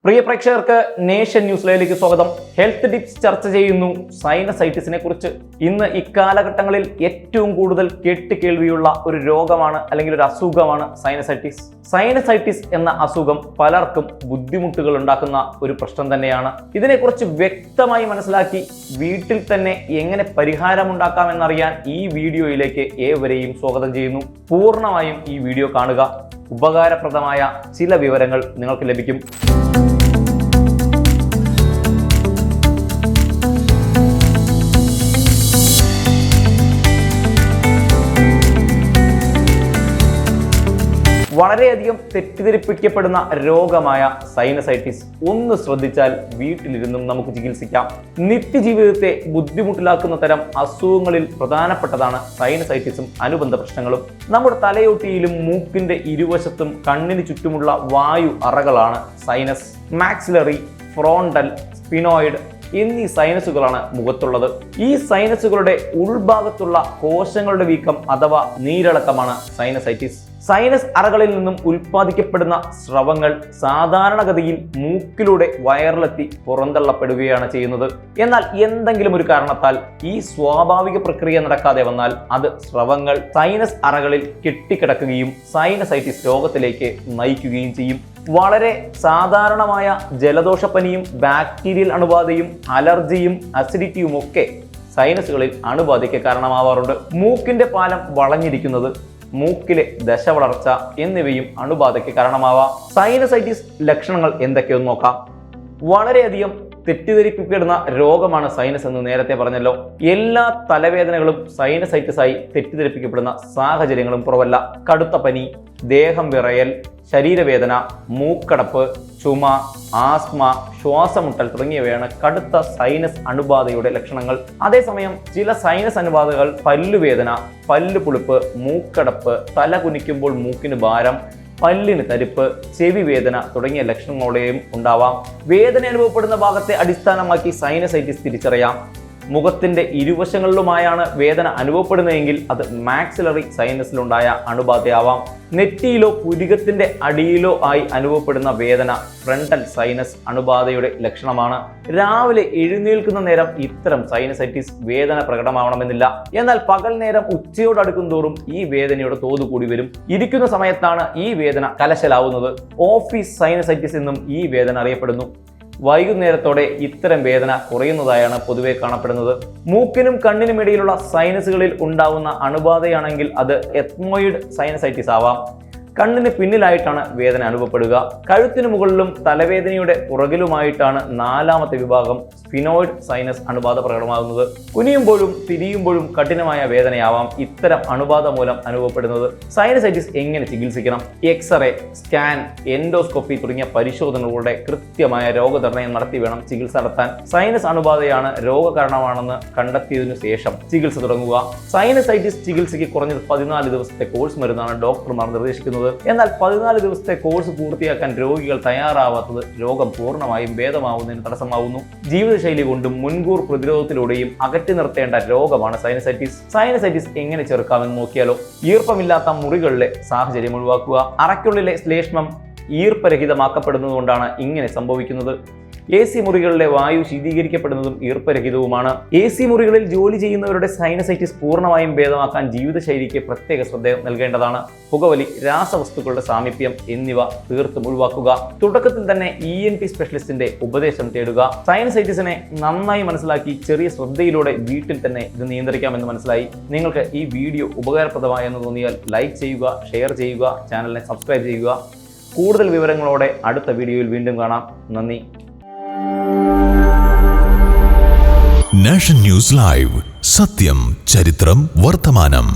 പ്രിയ പ്രേക്ഷകർക്ക് nation news ലൈവിലേക്ക് സ്വാഗതം. ഹെൽത്ത് ടിപ്സ് ചർച്ച ചെയ്യുന്നു സൈനസൈറ്റിസിനെ കുറിച്ച്. ഇന്ന് ഇക്കാലഘട്ടങ്ങളിൽ ഏറ്റവും കൂടുതൽ കേട്ടുകേൾവിയുള്ള ഒരു രോഗമാണ് അല്ലെങ്കിൽ ഒരു അസുഖമാണ് സൈനസൈറ്റിസ്. സൈനസൈറ്റിസ് എന്ന അസുഖം പലർക്കും ബുദ്ധിമുട്ടുകൾ ഉണ്ടാക്കുന്ന ഒരു പ്രശ്നം തന്നെയാണ്. ഇതിനെക്കുറിച്ച് വ്യക്തമായി മനസ്സിലാക്കി വീട്ടിൽ തന്നെ എങ്ങനെ പരിഹാരമുണ്ടാക്കാമെന്നറിയാൻ ഈ വീഡിയോയിലേക്ക് ഏവരെയും സ്വാഗതം ചെയ്യുന്നു. പൂർണ്ണമായും ഈ വീഡിയോ കാണുക. ഉപകാരപ്രദമായ ചില വിവരങ്ങൾ നിങ്ങൾക്ക് ലഭിക്കും. വളരെയധികം തെറ്റിദ്ധരിപ്പിക്കപ്പെടുന്ന രോഗമായ സൈനസൈറ്റിസ് ഒന്ന് ശ്രദ്ധിച്ചാൽ വീട്ടിലിരുന്നും നമുക്ക് ചികിത്സിക്കാം. നിത്യജീവിതത്തെ ബുദ്ധിമുട്ടിലാക്കുന്ന തരം അസുഖങ്ങളിൽ പ്രധാനപ്പെട്ടതാണ് സൈനസൈറ്റിസും അനുബന്ധ പ്രശ്നങ്ങളും. നമ്മുടെ തലയോട്ടിയിലും മൂക്കിന്റെ ഇരുവശത്തും കണ്ണിന് ചുറ്റുമുള്ള വായു അറകളാണ് സൈനസ്. മാക്സിലറി, ഫ്രോണ്ടൽ, സ്പിനോയിഡ് എന്നീ സൈനസുകളാണ് മുഖത്തുള്ളത്. ഈ സൈനസുകളുടെ ഉൾഭാഗത്തുള്ള കോശങ്ങളുടെ വീക്കം അഥവാ നീരിളക്കമാണ് സൈനസൈറ്റിസ്. സൈനസ് അറകളിൽ നിന്നും ഉൽപ്പാദിക്കപ്പെടുന്ന സ്രവങ്ങൾ സാധാരണഗതിയിൽ മൂക്കിലൂടെ വയറിലെത്തി പുറന്തള്ളപ്പെടുകയാണ് ചെയ്യുന്നത്. എന്നാൽ എന്തെങ്കിലും ഒരു കാരണത്താൽ ഈ സ്വാഭാവിക പ്രക്രിയ നടക്കാതെ വന്നാൽ അത് സ്രവങ്ങൾ സൈനസ് അറകളിൽ കെട്ടിക്കിടക്കുകയും സൈനസൈറ്റിസ് രോഗത്തിലേക്ക് നയിക്കുകയും ചെയ്യും. വളരെ സാധാരണമായ ജലദോഷപ്പനിയും ബാക്ടീരിയൽ അണുബാധയും അലർജിയും അസിഡിറ്റിയും ഒക്കെ സൈനസുകളിൽ അണുബാധയ്ക്ക് കാരണമാവാറുണ്ട്. മൂക്കിന്റെ പാലം വളഞ്ഞിരിക്കുന്നത്, മൂക്കിലെ ദശവളർച്ച എന്നിവയും അണുബാധയ്ക്ക് കാരണമാവാം. സൈനസൈറ്റിസ് ലക്ഷണങ്ങൾ എന്തൊക്കെയെന്ന് നോക്കാം. വളരെയധികം തെറ്റിദ്ധരിപ്പിക്കപ്പെടുന്ന രോഗമാണ് സൈനസ് എന്ന് നേരത്തെ പറഞ്ഞല്ലോ. എല്ലാ തലവേദനകളും സൈനസൈറ്റിസായി തെറ്റിദ്ധരിപ്പിക്കപ്പെടുന്ന സാഹചര്യങ്ങളും കുറവല്ല. കടുത്ത പനി, ദേഹം വിറയൽ, ശരീരവേദന, മൂക്കടപ്പ്, ചുമ, ആസ്മ, ശ്വാസമുട്ടൽ തുടങ്ങിയവയാണ് കടുത്ത സൈനസ് അണുബാധയുടെ ലക്ഷണങ്ങൾ. അതേസമയം ചില സൈനസ് അണുബാധകൾ പല്ലുവേദന, പല്ലുപുളിപ്പ്, മൂക്കടപ്പ്, തല കുനിക്കുമ്പോൾ മൂക്കിന് ഭാരം, പല്ലിന് തരിപ്പ്, ചെവി വേദന തുടങ്ങിയ ലക്ഷണങ്ങളോടെയും ഉണ്ടാവാം. വേദന അനുഭവപ്പെടുന്ന ഭാഗത്തെ അടിസ്ഥാനമാക്കി സൈനസൈറ്റിസ് തിരിച്ചറിയാം. മുഖത്തിന്റെ ഇരുവശങ്ങളിലുമായാണ് വേദന അനുഭവപ്പെടുന്നതെങ്കിൽ അത് മാക്സിലറി സൈനസിലുണ്ടായ അണുബാധയാവാം. നെറ്റിയിലോ പുരികത്തിന്റെ അടിയിലോ ആയി അനുഭവപ്പെടുന്ന വേദന ഫ്രണ്ടൽ സൈനസ് അണുബാധയുടെ ലക്ഷണമാണ്. രാവിലെ എഴുന്നേൽക്കുന്ന നേരം ഇത്തരം സൈനസൈറ്റിസ് വേദന പ്രകടമാവണമെന്നില്ല. എന്നാൽ പകൽ നേരം ഉച്ചയോടടുക്കും തോറും ഈ വേദനയുടെ തോത് കൂടി വരും. ഇരിക്കുന്ന സമയത്താണ് ഈ വേദന കലശലാവുന്നത്. ഓഫീസ് സൈനസൈറ്റിസ് എന്നും ഈ വേദന അറിയപ്പെടുന്നു. വൈകുന്നേരത്തോടെ ഇത്തരം വേദന കുറയുന്നതായാണ് പൊതുവെ കാണപ്പെടുന്നത്. മൂക്കിനും കണ്ണിനും ഇടയിലുള്ള സൈനസുകളിൽ ഉണ്ടാവുന്ന അണുബാധയാണെങ്കിൽ അത് എത്മോയിഡ് സൈനസൈറ്റിസ് ആവാം. കണ്ണിന് പിന്നിലായിട്ടാണ് വേദന അനുഭവപ്പെടുക. കഴുത്തിന് മുകളിലും തലവേദനയുടെ പുറകിലുമായിട്ടാണ് നാലാമത്തെ വിഭാഗം സ്പിനോയിഡ് സൈനസ് അണുബാധ പ്രകടമാകുന്നത്. കുനിയുമ്പോഴും തിരിയുമ്പോഴും കഠിനമായ വേദനയാവാം ഇത്തരം അണുബാധ മൂലം അനുഭവപ്പെടുന്നത്. സൈനസൈറ്റിസ് എങ്ങനെ ചികിത്സിക്കണം? എക്സ്റേ, സ്കാൻ, എൻഡോസ്കോപ്പി തുടങ്ങിയ പരിശോധനകളുടെ കൃത്യമായ രോഗനിർണയം നടത്തി വേണം ചികിത്സ നടത്താൻ. സൈനസ് അണുബാധയാണ് രോഗകാരണമാണെന്ന് കണ്ടെത്തിയതിനു ശേഷം ചികിത്സ തുടങ്ങുക. സൈനസൈറ്റിസ് ചികിത്സയ്ക്ക് കുറഞ്ഞത് 14 ദിവസത്തെ കോഴ്സ് മരുന്നാണ് ഡോക്ടർമാർ നിർദ്ദേശിക്കുന്നത്. എന്നാൽ 14 ദിവസത്തെ കോഴ്സ് പൂർത്തിയാക്കാൻ രോഗികൾ തയ്യാറാവാത്തത് രോഗം പൂർണ്ണമായും ഭേദമാവുന്നതിന് തടസ്സമാവുന്നു. ജീവിതശൈലി കൊണ്ടും മുൻകൂർ പ്രതിരോധത്തിലൂടെയും അകറ്റി നിർത്തേണ്ട രോഗമാണ് സൈനസൈറ്റിസ്. സൈനസൈറ്റിസ് എങ്ങനെ ചെറുക്കാമെന്ന് നോക്കിയാലോ. ഈർപ്പമില്ലാത്ത മുറികളിലെ സാഹചര്യം ഒഴിവാക്കുക. അറയ്ക്കുള്ളിലെ ശ്ലേഷ്മം ഈർപ്പരഹിതമാക്കപ്പെടുന്നതുകൊണ്ടാണ് ഇങ്ങനെ സംഭവിക്കുന്നത്. AC മുറികളിലെ വായു ശീതീകരിക്കപ്പെടുന്നതും ഈർപ്പരഹിതവുമാണ്. AC മുറികളിൽ ജോലി ചെയ്യുന്നവരുടെ സൈനസൈറ്റിസ് പൂർണ്ണമായും ഭേദമാക്കാൻ ജീവിതശൈലിക്ക് പ്രത്യേക ശ്രദ്ധ നൽകേണ്ടതാണ്. പുകവലി, രാസവസ്തുക്കളുടെ സാമീപ്യം എന്നിവ തീർത്തും ഒഴിവാക്കുക. തുടക്കത്തിൽ തന്നെ ENT സ്പെഷ്യലിസ്റ്റിന്റെ ഉപദേശം തേടുക. സൈനസൈറ്റിസിനെ നന്നായി മനസ്സിലാക്കി ചെറിയ ശ്രദ്ധയിലൂടെ വീട്ടിൽ തന്നെ ഇത് നിയന്ത്രിക്കാമെന്ന് മനസ്സിലായി. നിങ്ങൾക്ക് ഈ വീഡിയോ ഉപകാരപ്രദമായെന്ന് തോന്നിയാൽ ലൈക്ക് ചെയ്യുക, ഷെയർ ചെയ്യുക, ചാനലിനെ സബ്സ്ക്രൈബ് ചെയ്യുക. കൂടുതൽ വിവരങ്ങളോടെ അടുത്ത വീഡിയോയിൽ വീണ്ടും കാണാം. നന്ദി. നാഷൻ ന്യൂസ് ലൈവ്, സത്യം, ചരിത്രം, വർത്തമാനം.